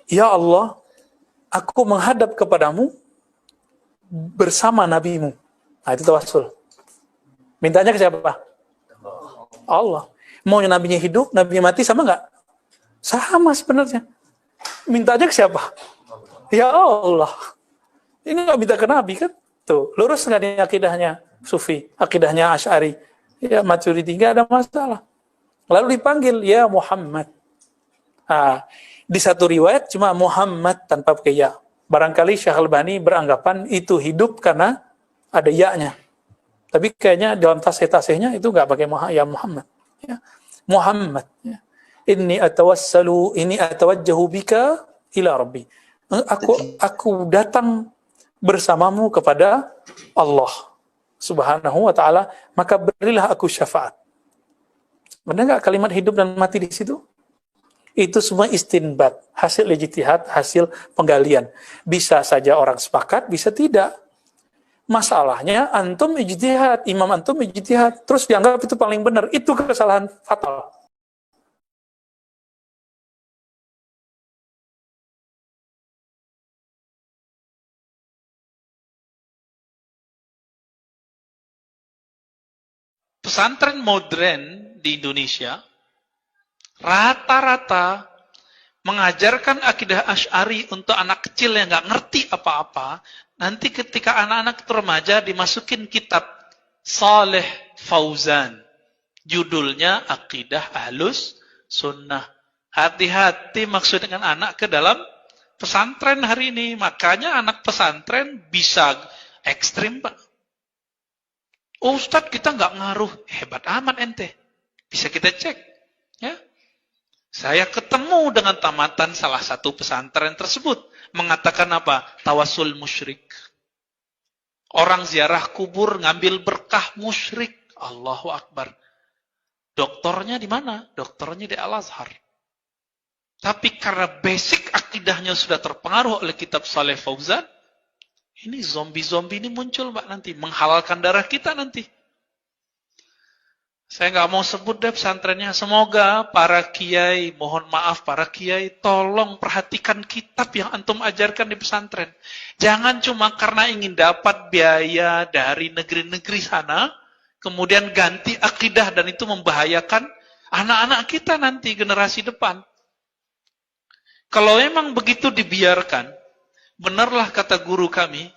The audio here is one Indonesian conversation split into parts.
Ya Allah, aku menghadap kepadamu bersama nabimu. Nah, itu tawassul. Mintanya ke siapa? Allah. Mau nabinya hidup, nabinya mati, sama nggak? Sama sebenarnya. Mintanya ke siapa? Ya Allah. Ini nggak minta ke nabi kan? Tuh, lurus nggak nih akidahnya Sufi, akidahnya Asy'ari? Ya, Maturidi, nggak ada masalah. Lalu dipanggil, ya Muhammad. Nah, di satu riwayat cuma Muhammad tanpa pakai ya. Barangkali Syekh Albani beranggapan itu hidup karena ada ya-nya. Tapi kayaknya dalam tasih-tasihnya itu nggak pakai ya Muhammad. Ya. Muhammad. Ya. Inni atawajjahu bika ila Rabbi. Aku datang bersamamu kepada Allah Subhanahu wa ta'ala, maka berilah aku syafaat. Benar nggak kalimat hidup dan mati di situ? Itu semua istinbat, hasil ijtihad, hasil penggalian. Bisa saja orang sepakat, bisa tidak. Masalahnya antum ijtihad, imam antum ijtihad, terus dianggap itu paling benar. Itu kesalahan fatal. Pesantren modern di Indonesia rata-rata mengajarkan akidah Asy'ari untuk anak kecil yang nggak ngerti apa-apa. Nanti ketika anak-anak remaja dimasukin kitab Saleh Fauzan, judulnya Akidah Ahlus Sunnah. Hati-hati maksud dengan anak ke dalam pesantren hari ini. Makanya anak pesantren bisa ekstrim, Pak. Oh, Ustadz, kita nggak ngaruh. Hebat amat ente. Bisa kita cek. Ya. Saya ketemu dengan tamatan salah satu pesantren tersebut. Mengatakan apa? Tawassul musyrik. Orang ziarah kubur ngambil berkah musyrik. Allahu Akbar. Doktornya di mana? Doktornya di Al-Azhar. Tapi karena basic akidahnya sudah terpengaruh oleh kitab Saleh Fauzan, ini zombie-zombie ini muncul, Mbak, nanti. Menghalalkan darah kita nanti. Saya nggak mau sebut deh pesantrennya. Semoga para kiai, mohon maaf para kiai, tolong perhatikan kitab yang antum ajarkan di pesantren. Jangan cuma karena ingin dapat biaya dari negeri-negeri sana, kemudian ganti akidah dan itu membahayakan anak-anak kita nanti, generasi depan. Kalau memang begitu dibiarkan, benarlah kata guru kami,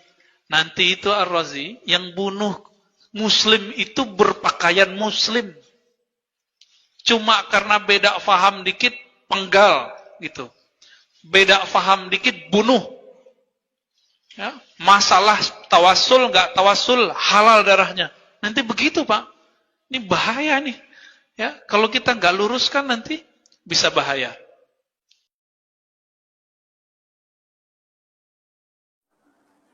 nanti itu Ar-Razi, yang bunuh Muslim itu berpakaian Muslim. Cuma karena beda faham dikit, penggal gitu. Beda faham dikit, bunuh. Ya, masalah tawassul, nggak tawassul, halal darahnya. Nanti begitu, Pak. Ini bahaya nih. Ya, kalau kita nggak luruskan nanti bisa bahaya.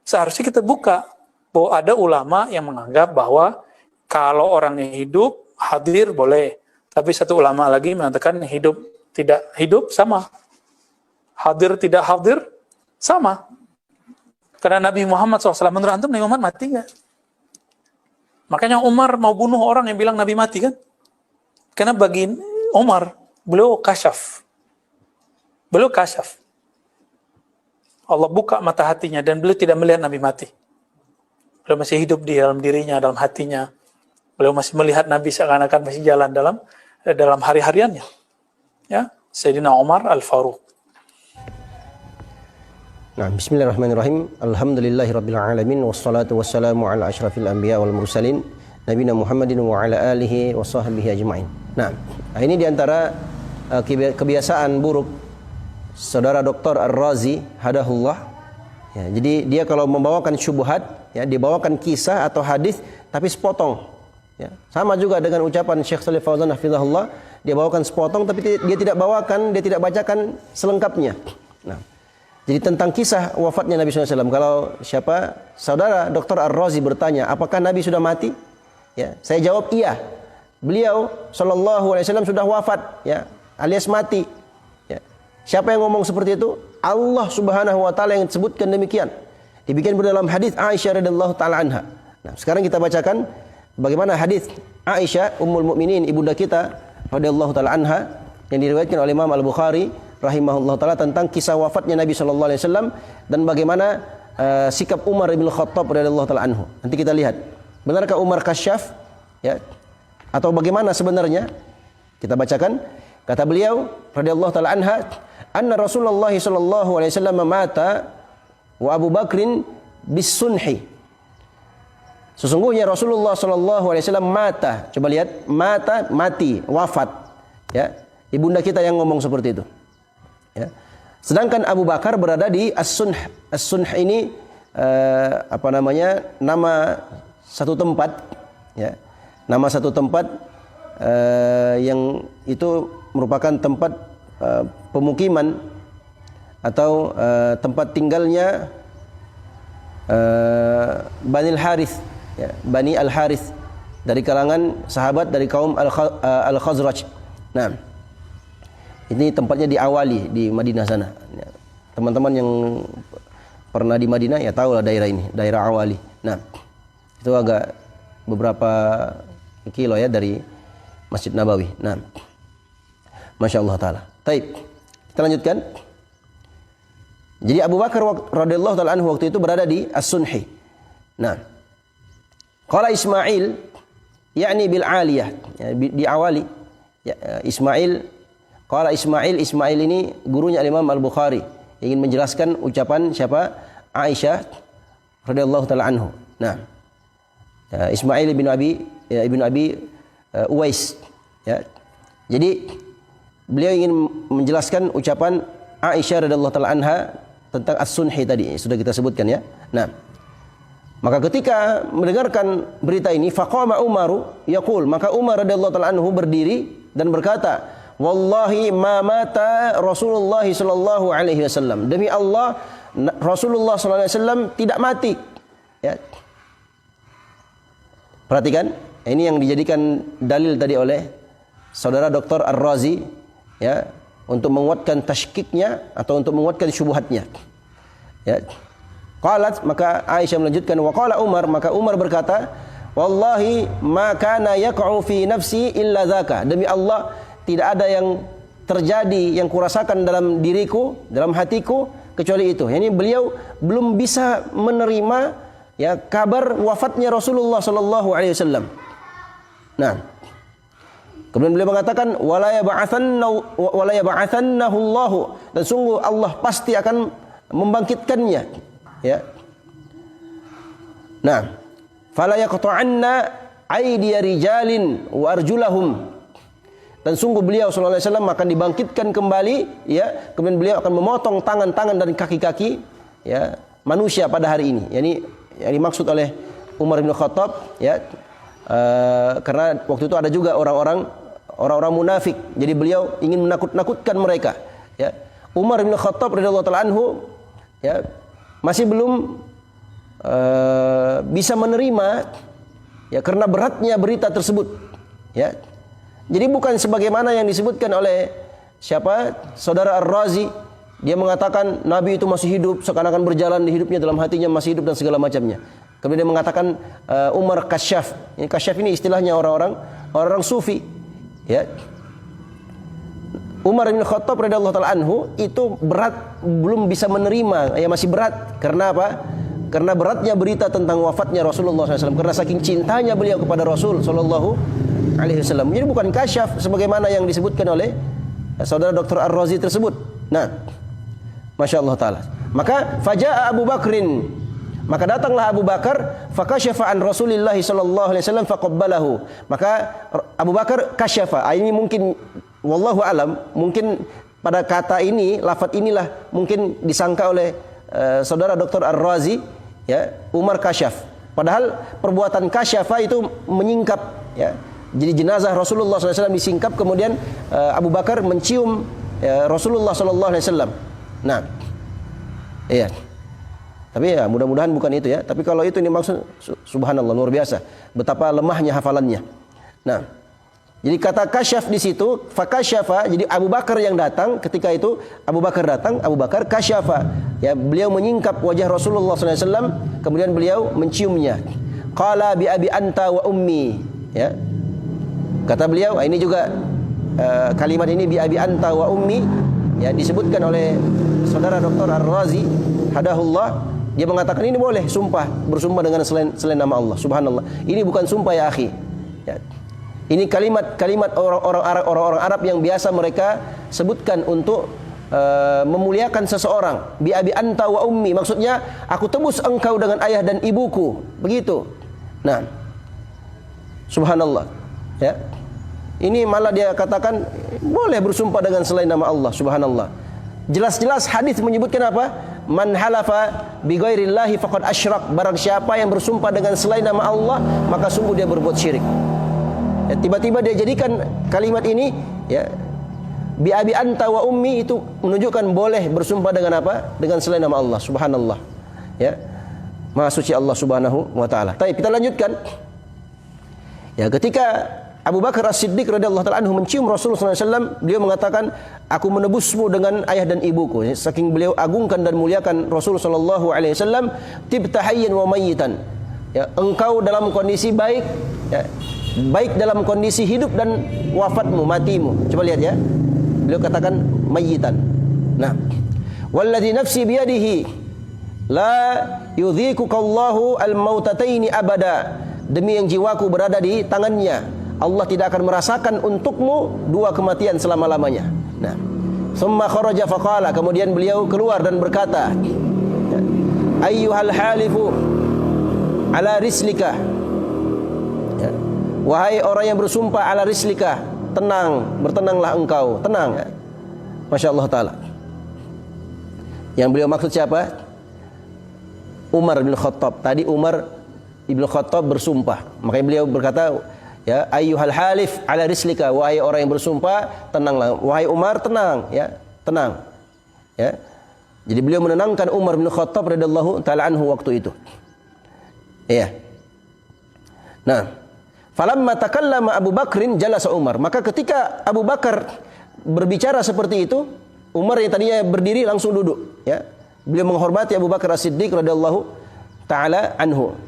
Seharusnya kita buka bahwa ada ulama yang menganggap bahwa kalau orangnya hidup, hadir boleh. Tapi satu ulama lagi mengatakan hidup tidak hidup sama. Hadir tidak hadir sama. Karena Nabi Muhammad SAW, menurut antum Nabi Muhammad mati nggak? Makanya Umar mau bunuh orang yang bilang Nabi mati kan? Karena bagi Umar, beliau kasyaf. Beliau kasyaf. Allah buka mata hatinya dan beliau tidak melihat Nabi mati. Beliau masih hidup di dalam dirinya, dalam hatinya. Beliau masih melihat Nabi seakan-akan masih jalan dalam hari-hariannya. Ya, Sayyidina Umar Al-Faruq. Nah, bismillahirrahmanirrahim. Alhamdulillahirabbil alamin wassalatu wassalamu ala asyrafil anbiya wal mursalin nabiyina Muhammadin wa ala alihi wa sahbihi ajmain. Nah, ini diantara kebiasaan buruk Saudara Dr. Ar-Razi hadahullah. Ya, jadi dia kalau membawakan syubhat, ya, dibawakan kisah atau hadis tapi sepotong. Ya, sama juga dengan ucapan Syekh Shalih Fauzan hafizahullah, dia bawakan sepotong tapi dia tidak bawakan, dia tidak bacakan selengkapnya. Nah, jadi tentang kisah wafatnya Nabi SAW, kalau siapa saudara Dr. Ar-Razi bertanya, apakah Nabi sudah mati? Ya, saya jawab iya. Beliau SAW sudah wafat, ya, alias mati. Ya. Siapa yang ngomong seperti itu? Allah Subhanahu wa taala yang sebutkan demikian. Dibikin dalam hadis Aisyah radhiyallahu taala anha. Nah, sekarang kita bacakan bagaimana hadis Aisyah Ummul Mukminin ibunda kita radhiyallahu taala anha yang diriwayatkan oleh Imam Al-Bukhari rahimahullah taala tentang kisah wafatnya Nabi sallallahu alaihi wasallam dan bagaimana sikap Umar bin Khattab radhiyallahu taala anhu. Nanti kita lihat, benarkah Umar kasyaf ya atau bagaimana sebenarnya? Kita bacakan kata beliau radhiyallahu taala anha, anna Rasulullah sallallahu alaihi wasallam mata wa Abu Bakrin bisunhi. Sesungguhnya Rasulullah sallallahu alaihi wasallam mata. Coba lihat, mata, mati, wafat. Ya. Ibunda kita yang ngomong seperti itu. Ya. Sedangkan Abu Bakar berada di As-Sunh. As-Sunh ini nama satu tempat, ya. Nama satu tempat yang itu merupakan tempat pemukiman atau tempat tinggalnya Bani Al-Harith, ya, Bani Al-Harith dari kalangan sahabat dari kaum Al-Khazraj. Nah, ini tempatnya di Awali di Madinah sana. Ya, teman-teman yang pernah di Madinah ya tahulah daerah ini, daerah Awali. Nah, itu agak beberapa kilo ya dari Masjid Nabawi. Nah, Masya Allah Ta'ala. Baik, kita lanjutkan. Jadi Abu Bakar radhiyallahu taala anhu waktu itu berada di As-Sunhi. Nah, qala Ismail yakni bil aliyah, ya, di Awali. Ya, Ismail qala Ismail ini gurunya Imam Al-Bukhari ingin menjelaskan ucapan siapa? Aisyah radhiyallahu taala anhu. Nah, ya, Ismail bin Abi Uwais, ya. Jadi beliau ingin menjelaskan ucapan Aisyah radhiyallahu taala anha tentang As-Sunhi tadi sudah kita sebutkan ya. Nah, maka ketika mendengarkan berita ini, faqama Umaru yaqul, maka Umar radhiyallahu taala anhu berdiri dan berkata, wallahi ma mata Rasulullah sallallahu alaihi wasallam. Demi Allah, Rasulullah sallallahu alaihi wasallam tidak mati. Ya. Perhatikan, ini yang dijadikan dalil tadi oleh saudara Dr. Ar-Razi, ya, untuk menguatkan tashkiknya atau untuk menguatkan syubhatnya. Ya. Qalat, maka Aisyah melanjutkan, wa qala Umar, maka Umar berkata, wallahi ma kana yaqa'u fi nafsi illa dzaka. Demi Allah, tidak ada yang terjadi yang kurasakan dalam diriku, dalam hatiku kecuali itu. Yani beliau belum bisa menerima ya kabar wafatnya Rasulullah sallallahu alaihi wasallam. Nah, kemudian beliau mengatakan wala yab'atsannahu Allah, dan sungguh Allah pasti akan membangkitkannya, ya. Nah, fala yaqta'anna aydiya rijalin wa arjulahum, dan sungguh beliau sallallahu alaihi wasallam akan dibangkitkan kembali, ya. Kemudian beliau akan memotong tangan-tangan dan kaki-kaki, ya, manusia pada hari ini. Yani yang dimaksud oleh Umar bin Khattab, ya, karena waktu itu ada juga orang-orang munafik. Jadi beliau ingin menakut-nakutkan mereka, ya. Umar bin Khattab radhiyallahu taala anhu, ya, masih belum bisa menerima, ya, karena beratnya berita tersebut, ya. Jadi bukan sebagaimana yang disebutkan oleh siapa? Saudara Ar-Razi, dia mengatakan Nabi itu masih hidup, seakan-akan berjalan di hidupnya, dalam hatinya masih hidup dan segala macamnya. Kemudian dia mengatakan Umar kasyaf. Ini kasyaf ini istilahnya orang-orang sufi, ya. Umar bin Khattab radhiyallahu taala anhu itu berat, belum bisa menerima, ya, masih berat. Karena apa? Karena beratnya berita tentang wafatnya Rasulullah SAW. Karena saking cintanya beliau kepada Rasul Sallallahu Alaihi Wasallam. Jadi bukan kasyaf sebagaimana yang disebutkan oleh saudara Dr. Ar-Razi tersebut. Nah, Masya Allah Ta'ala. Maka faja'a Abu Bakrin, maka datanglah Abu Bakar, fakasyafa an Rasulillah sallallahu alaihi wasallam faqabbalahu. Maka Abu Bakar kasyafa. Ini mungkin wallahu alam, mungkin pada kata ini, lafaz inilah mungkin disangka oleh saudara Dr. Ar-Razi, ya, Umar kasyaf. Padahal perbuatan kasyafa itu menyingkap, ya. Jadi jenazah Rasulullah SAW disingkap, kemudian Abu Bakar mencium Rasulullah SAW. Nah, iya. Tapi ya mudah-mudahan bukan itu, ya. Tapi kalau itu dimaksud, subhanallah, luar biasa betapa lemahnya hafalannya. Nah, jadi kata kasyaf di situ, fakasyafa. Jadi Abu Bakar yang datang ketika itu, Abu Bakar kasyafa. Ya, beliau menyingkap wajah Rasulullah SAW, kemudian beliau menciumnya. Qala bi abi anta wa ummi, ya. Kata beliau, ini juga kalimat ini bi abi anta wa ummi, ya disebutkan oleh saudara Dr. Ar-Razi hadahullah, dia mengatakan ini boleh bersumpah dengan selain nama Allah. Subhanallah. Ini bukan sumpah ya akhi. Ya. Ini kalimat orang-orang Arab yang biasa mereka sebutkan untuk memuliakan seseorang. Bi abi anta wa ummi, maksudnya aku tebus engkau dengan ayah dan ibuku, begitu. Nah, subhanallah, ya. Ini malah dia katakan boleh bersumpah dengan selain nama Allah, subhanallah. Jelas-jelas hadis menyebutkan apa? Man halafa bi ghairillahi faqad asyrak. Barang siapa yang bersumpah dengan selain nama Allah, maka sungguh dia berbuat syirik. Ya, tiba-tiba dia jadikan kalimat ini, ya, bi abi anta wa ummi, itu menunjukkan boleh bersumpah dengan apa? Dengan selain nama Allah, subhanallah. Ya. Maha suci Allah Subhanahu wa taala. Baik, kita lanjutkan. Ya, ketika Abu Bakar As-Siddiq radhiyallahu taala anhu mencium Rasulullah SAW, beliau mengatakan, aku menebusmu dengan ayah dan ibuku. Saking beliau agungkan dan muliakan Rasulullah sallallahu alaihi wasallam, tibta hayyan wa mayyitan. Ya, engkau dalam kondisi baik, ya, baik dalam kondisi hidup dan wafatmu, matimu. Coba lihat ya. Beliau katakan mayyitan. Nah, walladzi nafsi biyadihi la yudhikukallahu al-mautataini abada. Demi yang jiwaku berada di tangannya, Allah tidak akan merasakan untukmu dua kematian selama-lamanya. Nah, summa kharaja faqala, kemudian beliau keluar dan berkata, ayyuhal halifu ala rislika. Ya. Wahai orang yang bersumpah ala rislika, bertenanglah engkau, tenang. Ya. Masya Allah Ta'ala. Yang beliau maksud siapa? Umar bin Khattab. Tadi Umar bin Khattab bersumpah. Makanya beliau berkata, ya, ayyuhal halif ala rislika, wahai orang yang bersumpah, tenanglah. Wahai Umar, tenang, ya, tenang. Ya. Jadi beliau menenangkan Umar bin Khattab radhiyallahu taala anhu waktu itu. Iya. Nah, falamma takallama Abu Bakrin jalasa Umar. Maka ketika Abu Bakar berbicara seperti itu, Umar yang tadinya berdiri langsung duduk, ya. Beliau menghormati Abu Bakar As-Siddiq radhiyallahu taala anhu.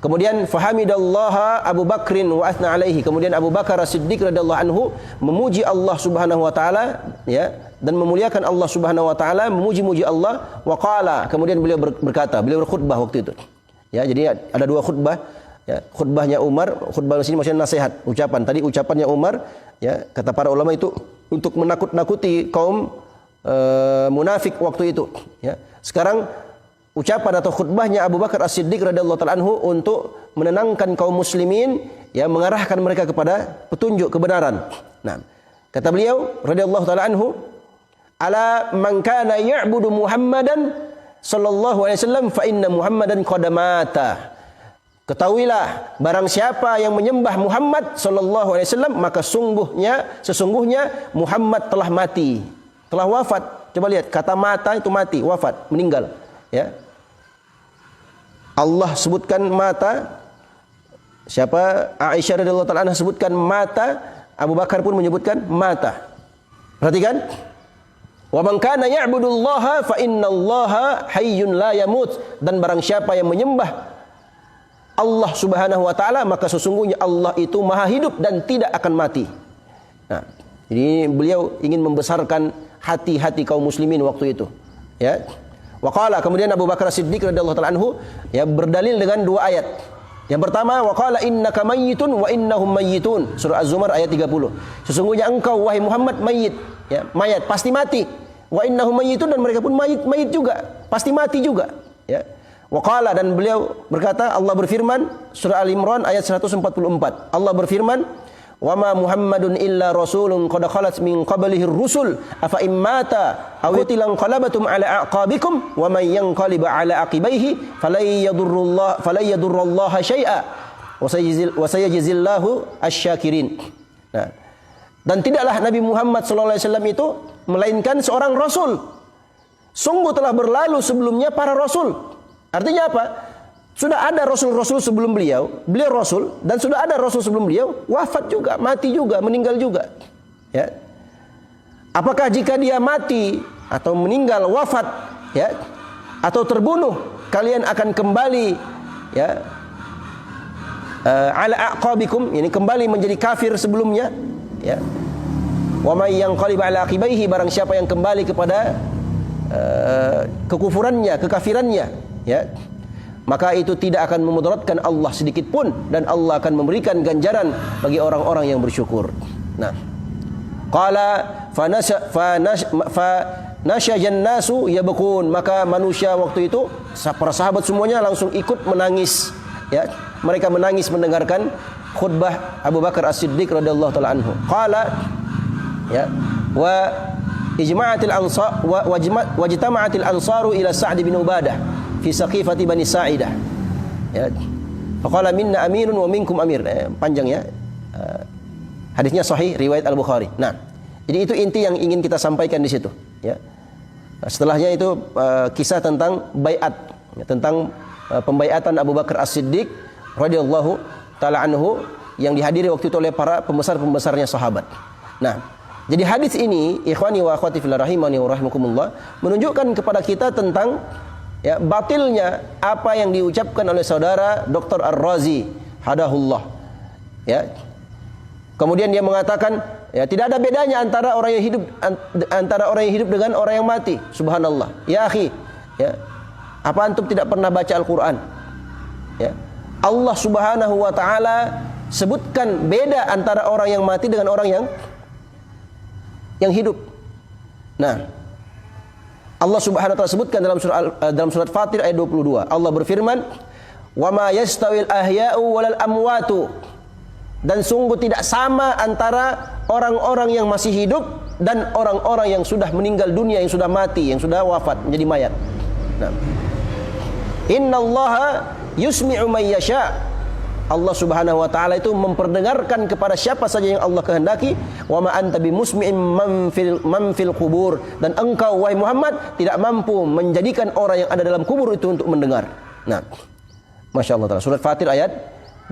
Kemudian fahamidallaha Abu Bakrin wa athna alaihi. Kemudian Abu Bakar As-Siddiq radhiyallahu anhu memuji Allah Subhanahu wa taala, ya, dan memuliakan Allah Subhanahu wa taala, memuji-muji Allah. Wa qala, kemudian beliau berkata, beliau berkhutbah waktu itu. Ya, jadi ada dua khutbah, ya, khutbahnya Umar, khutbah di sini maksudnya nasihat, ucapan. Tadi ucapannya Umar, ya, kata para ulama itu untuk menakut-nakuti kaum munafik waktu itu, ya. Sekarang ucapan atau khutbahnya Abu Bakar As-Siddiq radhiyallahu ta'ala anhu untuk menenangkan kaum muslimin, ya, mengarahkan mereka kepada petunjuk kebenaran. Nah, kata beliau radhiyallahu ta'ala anhu, ala man kana ya'budu Muhammadan sallallahu alaihi wasallam fa inna Muhammadan qad mata. Ketahuilah, barang siapa yang menyembah Muhammad sallallahu alaihi wasallam, maka sesungguhnya Muhammad telah mati, telah wafat. Coba lihat, kata mata itu mati, wafat, meninggal, ya. Allah sebutkan mata, siapa? Aisyah radhiyallahu ta'ala anha sebutkan mata, Abu Bakar pun menyebutkan mata. Perhatikan. Wa man kana ya'budullaha fa innallaha hayyun la yamut. Dan barang siapa yang menyembah Allah Subhanahu wa taala, maka sesungguhnya Allah itu maha hidup dan tidak akan mati. Nah, jadi beliau ingin membesarkan hati-hati kaum muslimin waktu itu, ya. Waqala, kemudian Abu Bakar Siddiq radhiyallahu ta'ala anhu, ya, berdalil dengan dua ayat. Yang pertama, waqala innaka mayyitun wa innahum mayyitun, surah Az-Zumar ayat 30. Sesungguhnya engkau wahai Muhammad mayit, ya, mayat, pasti mati. Wa innahum mayyitun, dan mereka pun mayit juga, pasti mati juga, ya. Waqala, dan beliau berkata, Allah berfirman, surah Al-Imran ayat 144. Allah berfirman, wa ma Muhammadun illa rasulun qad khalat min qablihi ar-rusul afa immata aw qutilan qalabatum ala aqabikum wa man yanqalib ala aqibaihi falayadurrullaha syai'a wa sayajzillahu asy-syakirin. Nah, dan tidaklah Nabi Muhammad sallallahu alaihi wasallam itu melainkan seorang rasul. Sungguh telah berlalu sebelumnya para rasul. Artinya apa? Sudah ada rasul-rasul sebelum beliau rasul, dan sudah ada rasul sebelum beliau wafat juga, mati juga, meninggal juga. Ya. Apakah jika dia mati atau meninggal, wafat, ya, atau terbunuh, kalian akan kembali, ya, ala aqabikum, ini kembali menjadi kafir sebelumnya, ya. Wa may yanqalib ala aqibaihi, barang siapa yang kembali kepada kekufurannya, kekafirannya, ya, maka itu tidak akan memudaratkan Allah sedikit pun, dan Allah akan memberikan ganjaran bagi orang-orang yang bersyukur. Nah, qala fanasyajan nasu yabkun, maka manusia waktu itu, para sahabat semuanya langsung ikut menangis, ya, mereka menangis mendengarkan khutbah Abu Bakar As-Siddiq radhiyallahu taala anhu. Qala, ya, wa ijma'atil ansar wa ijtama'atil ansaru ila Sa'd bin Ubadah fi saqifati Bani Sa'idah, ya, faqala minna amirun wa minkum amir. Panjang, ya, hadisnya sahih riwayat Al-Bukhari. Nah, jadi itu inti yang ingin kita sampaikan di situ, ya. Setelahnya itu kisah tentang baiat, ya, tentang pembaiatan Abu Bakar As-Siddiq radhiyallahu taala anhu yang dihadiri waktu itu oleh para pembesar-pembesarnya sahabat. Nah, jadi hadis ini, ikhwani wa akhwati fillah rahimani wa rahimakumullah, menunjukkan kepada kita tentang, ya, batilnya apa yang diucapkan oleh saudara Dr. Ar-Razi hadahullah, ya. Kemudian dia mengatakan, ya, tidak ada bedanya antara orang yang hidup dengan orang yang mati. Subhanallah. Ya akhi, ya, apa antum tidak pernah baca Al-Qur'an? Ya. Allah Subhanahu wa taala sebutkan beda antara orang yang mati dengan orang yang hidup. Nah, Allah Subhanahu wa taala sebutkan dalam surat Fatir ayat 22. Allah berfirman, "Wa ma yastawil ahya'u walal amwatu." Dan sungguh tidak sama antara orang-orang yang masih hidup dan orang-orang yang sudah meninggal dunia, yang sudah mati, yang sudah wafat, menjadi mayat. Nah, innallaha yusmi'u may yasha'. Allah Subhanahu wa taala itu memperdengarkan kepada siapa saja yang Allah kehendaki. Wa ma anta bimusmi'in man fil qubur, dan engkau wahai Muhammad tidak mampu menjadikan orang yang ada dalam kubur itu untuk mendengar. Nah, Masya Allah taala, surat Fatir ayat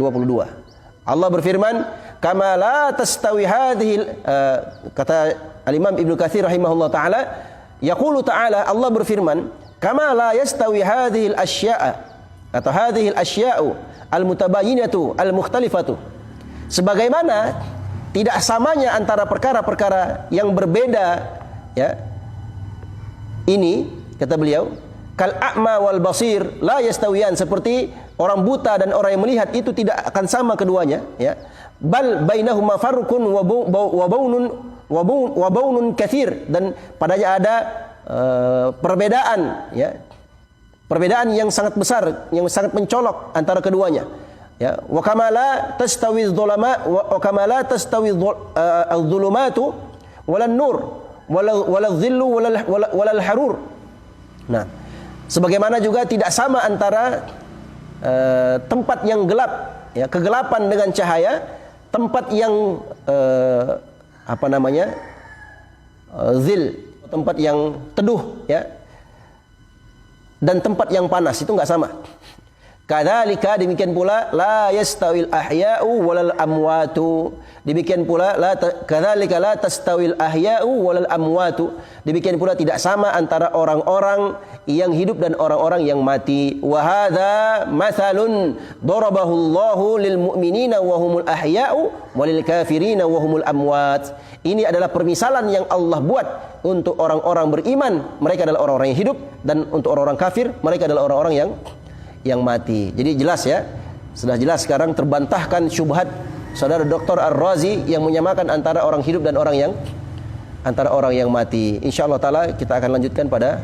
22. Allah berfirman, kama la tastawi hadhihi, kata Al-Imam Ibnu Katsir rahimahullah taala, yaqulu taala, Allah berfirman, kama la yastawi hadhihi al-asya'a atau hadhihi al-asya'u al-mutabayyinatu al-mukhtalifatu. Sebagaimana tidak samanya antara perkara-perkara yang berbeda, ya. Ini kata beliau, kal a'ma wal basir la yastawiyan, seperti orang buta dan orang yang melihat itu tidak akan sama keduanya, ya. Bal bainahuma farqun wa baunun katsir, dan padanya ada perbedaan, ya. Perbedaan yang sangat besar, yang sangat mencolok antara keduanya. Ya, wa kama la tastawi adh-dhulama wa kama la tastawi adh-dhulumatu wala an-nur wala adh-dhillu wala al-harur. Nah, sebagaimana juga tidak sama antara tempat yang gelap, ya, kegelapan dengan cahaya, tempat yang zil, tempat yang teduh, ya, dan tempat yang panas, itu enggak sama. Kadzalika, demikian pula, la yastawil ahya'u walal amwatu. Demikian pula, kadzalika la tastawil ahya'u walal amwatu. Demikian pula tidak sama antara orang-orang yang hidup dan orang-orang yang mati. Wa hadza mathalun darabahu Allahu lil mu'minina wa humul ahya'u walil kafirina wa humul amwat. Ini adalah permisalan yang Allah buat untuk orang-orang beriman, mereka adalah orang-orang yang hidup, dan untuk orang-orang kafir, mereka adalah orang-orang yang mati. Jadi jelas, ya, sudah jelas sekarang, terbantahkan syubhat saudara Dr. Ar-Razi yang menyamakan antara orang hidup dan orang yang mati. Insyaallah taala kita akan lanjutkan pada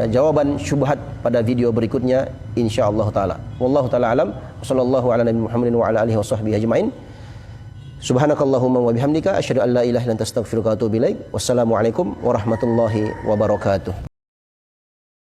jawaban syubhat pada video berikutnya insyaallah taala. Wallahu taala alam. Wassallallahu ala nabi Muhammadin wa ala alihi washabbihi ajmain. Subhanakallahumma wa bihamdika asyhadu an la ilaha illa anta astaghfiruka wa atubu ilaik. Wassalamualaikum warahmatullahi wabarakatuh.